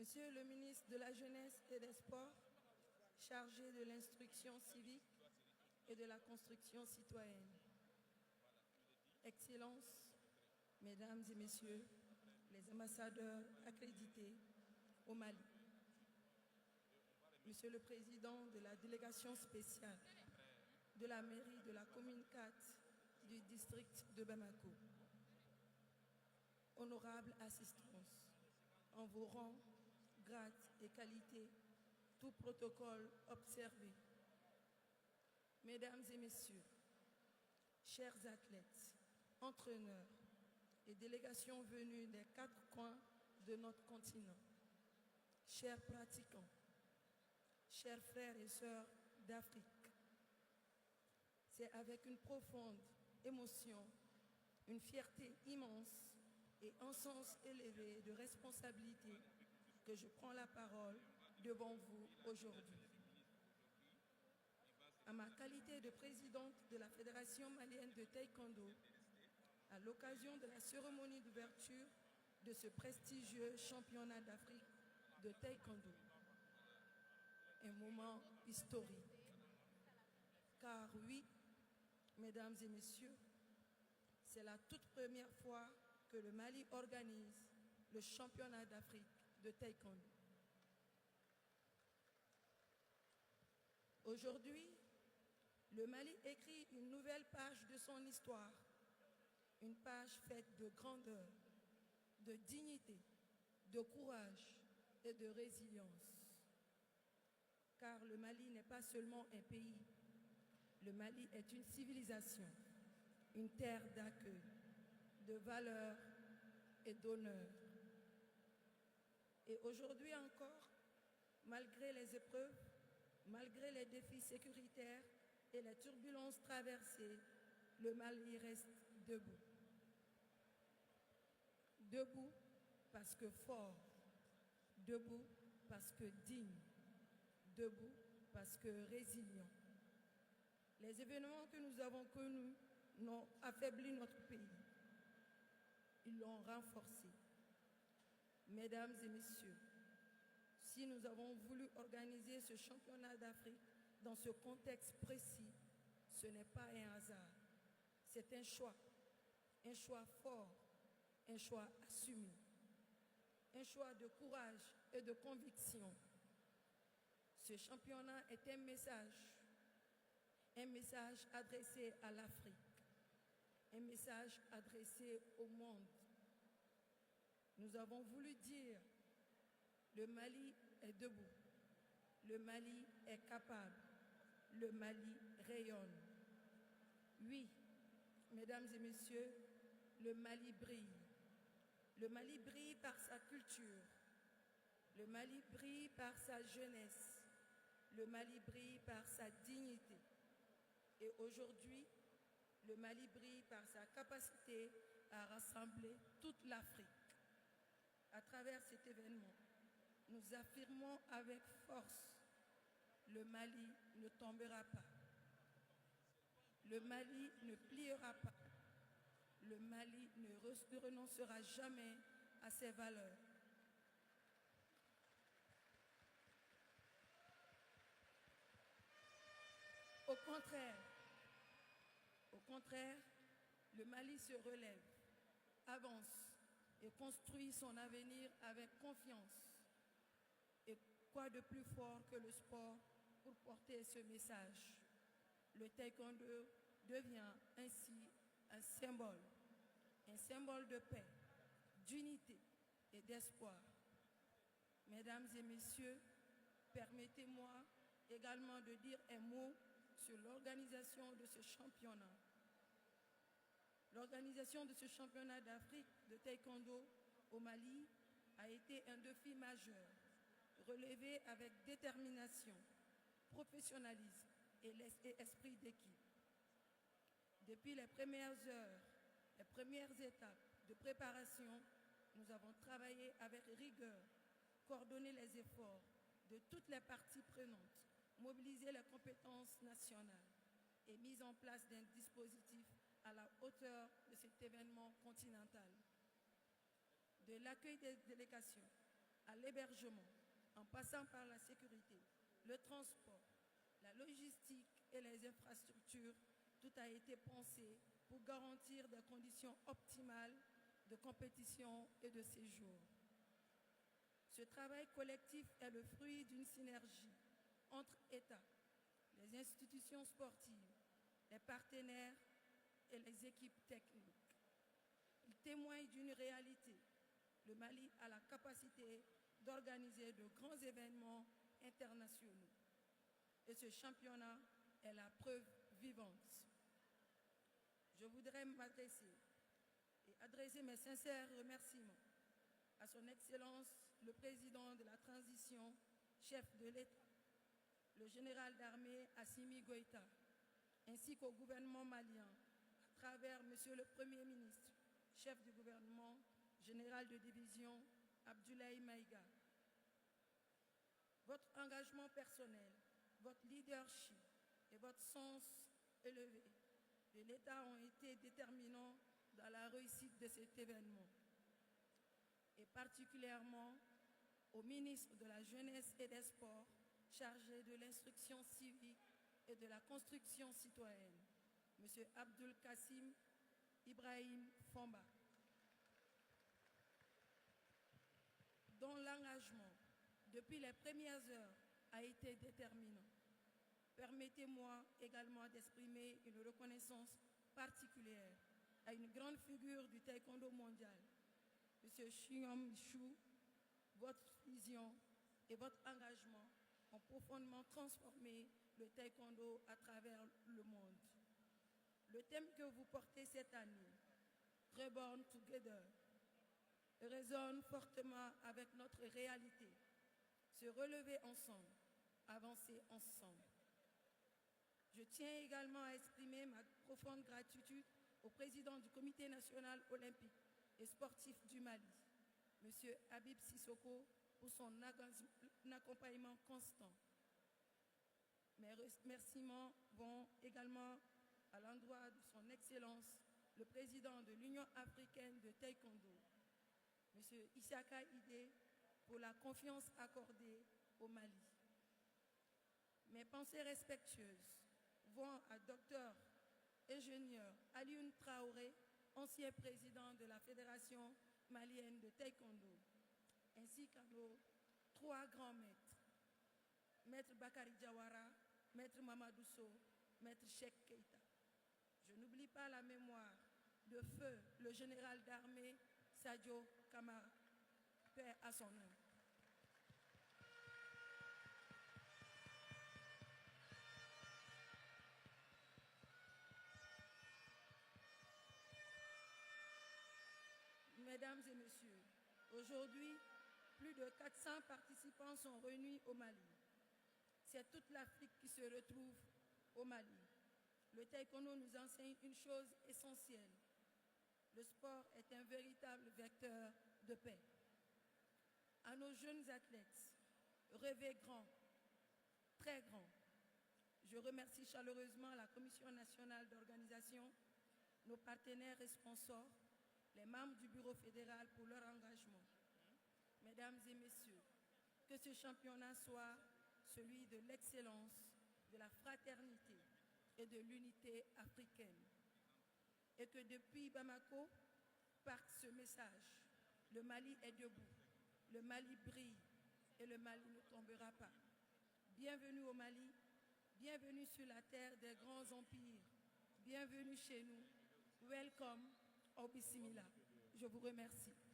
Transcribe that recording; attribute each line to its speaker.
Speaker 1: Monsieur le ministre de la Jeunesse et des Sports, chargé de l'instruction civique et de la construction citoyenne, Excellences, Mesdames et Messieurs les ambassadeurs accrédités au Mali, Monsieur le Président de la délégation spéciale de la mairie de la commune 4 du district de Bamako, honorable assistance, en vos rangs, grades et qualités, tout protocole observé. Mesdames et Messieurs, chers athlètes, entraîneurs et délégations venues des 4 coins de notre continent, chers pratiquants, chers frères et sœurs d'Afrique, c'est avec une profonde émotion, une fierté immense et un sens élevé de responsabilité que je prends la parole devant vous aujourd'hui. À ma qualité de présidente de la Fédération malienne de taekwondo, à l'occasion de la cérémonie d'ouverture de ce prestigieux championnat d'Afrique de taekwondo, un moment historique. Car oui, mesdames et messieurs, c'est la toute première fois que le Mali organise le championnat d'Afrique de taekwondo. Aujourd'hui, le Mali écrit une nouvelle page de son histoire, une page faite de grandeur, de dignité, de courage et de résilience. Car le Mali n'est pas seulement un pays, le Mali est une civilisation, une terre d'accueil, de valeurs et d'honneur. Et aujourd'hui encore, malgré les épreuves, malgré les défis sécuritaires et les turbulences traversées, le Mali reste debout. Debout parce que fort, debout parce que digne, debout parce que résilient. Les événements que nous avons connus n'ont affaibli notre pays. Ils l'ont renforcé. Mesdames et messieurs, si nous avons voulu organiser ce championnat d'Afrique dans ce contexte précis, ce n'est pas un hasard. C'est un choix fort, un choix assumé, un choix de courage et de conviction. Ce championnat est un message adressé à l'Afrique, un message adressé au monde. Nous avons voulu dire, le Mali est debout, le Mali est capable, le Mali rayonne. Oui, mesdames et messieurs, le Mali brille. Le Mali brille par sa culture, le Mali brille par sa jeunesse, le Mali brille par sa dignité. Et aujourd'hui, le Mali brille par sa capacité à rassembler toute l'Afrique. À travers cet événement, nous affirmons avec force, le Mali ne tombera pas. Le Mali ne pliera pas. Le Mali ne renoncera jamais à ses valeurs. Au contraire, le Mali se relève, avance et construit son avenir avec confiance. Et quoi de plus fort que le sport pour porter ce message? Le taekwondo devient ainsi un symbole de paix, d'unité et d'espoir. Mesdames et messieurs, permettez-moi également de dire un mot sur l'organisation de ce championnat. L'organisation de ce championnat d'Afrique de taekwondo au Mali a été un défi majeur, relevé avec détermination, professionnalisme et esprit d'équipe. Depuis les premières heures, les premières étapes de préparation, nous avons travaillé avec rigueur, coordonné les efforts de toutes les parties prenantes, mobilisé les compétences nationales et mis en place d'un dispositif à la hauteur de cet événement continental. De l'accueil des délégations à l'hébergement, en passant par la sécurité, le transport, la logistique et les infrastructures, tout a été pensé pour garantir des conditions optimales de compétition et de séjour. Ce travail collectif est le fruit d'une synergie entre États, les institutions sportives, les partenaires et les équipes techniques. Il témoigne d'une réalité. Le Mali a la capacité d'organiser de grands événements internationaux. Et ce championnat est la preuve vivante. Je voudrais m'adresser et adresser mes sincères remerciements à son Excellence le Président de la Transition, chef de l'État, le général d'armée Assimi Goïta, ainsi qu'au gouvernement malien, à travers Monsieur le Premier ministre, chef du gouvernement, général de division Abdoulaye Maïga. Votre engagement personnel, votre leadership et votre sens élevé de l'État ont été déterminants dans la réussite de cet événement, et particulièrement au ministre de la Jeunesse et des Sports, chargé de l'instruction civique et de la construction citoyenne, M. Abdul Kassim Ibrahim Fomba, dont l'engagement depuis les premières heures a été déterminant. Permettez-moi également d'exprimer une reconnaissance particulière à une grande figure du taekwondo mondial, M. Chiom Chou. Votre vision et votre engagement ont profondément transformé le taekwondo à travers le monde. Le thème que vous portez cette année, Reborn Together, résonne fortement avec notre réalité. Se relever ensemble, avancer ensemble. Je tiens également à exprimer ma profonde gratitude au président du Comité national olympique et sportif du Mali, M. Habib Sissoko, pour son accompagnement constant. Mes remerciements vont également à l'endroit de son Excellence, le président de l'Union africaine de taekwondo, M. Issaka Ide, pour la confiance accordée au Mali. Mes pensées respectueuses vont à Dr. Ingénieur Alioune Traoré, ancien président de la Fédération malienne de taekwondo, ainsi qu'à nos 3 grands maîtres, Maître Bakary Diawara, Maître Mamadou Sow, Maître Cheikh Keïta. Je n'oublie pas la mémoire de feu le général d'armée Sadio Kamara, paix à son nom. Mesdames et messieurs, aujourd'hui, plus de 400 participants sont réunis au Mali. C'est toute l'Afrique qui se retrouve au Mali. Le taekwondo nous enseigne une chose essentielle. Le sport est un véritable vecteur de paix. À nos jeunes athlètes, rêvez grand, très grand. Je remercie chaleureusement la Commission nationale d'organisation, nos partenaires et sponsors, les membres du Bureau fédéral pour leur engagement. Mesdames et messieurs, que ce championnat soit celui de l'excellence, de la fraternité et de l'unité africaine. Et que depuis Bamako parte ce message: le Mali est debout, le Mali brille et le Mali ne tombera pas. Bienvenue au Mali, bienvenue sur la terre des grands empires, bienvenue chez nous. Welcome au Bismillah. Je vous remercie.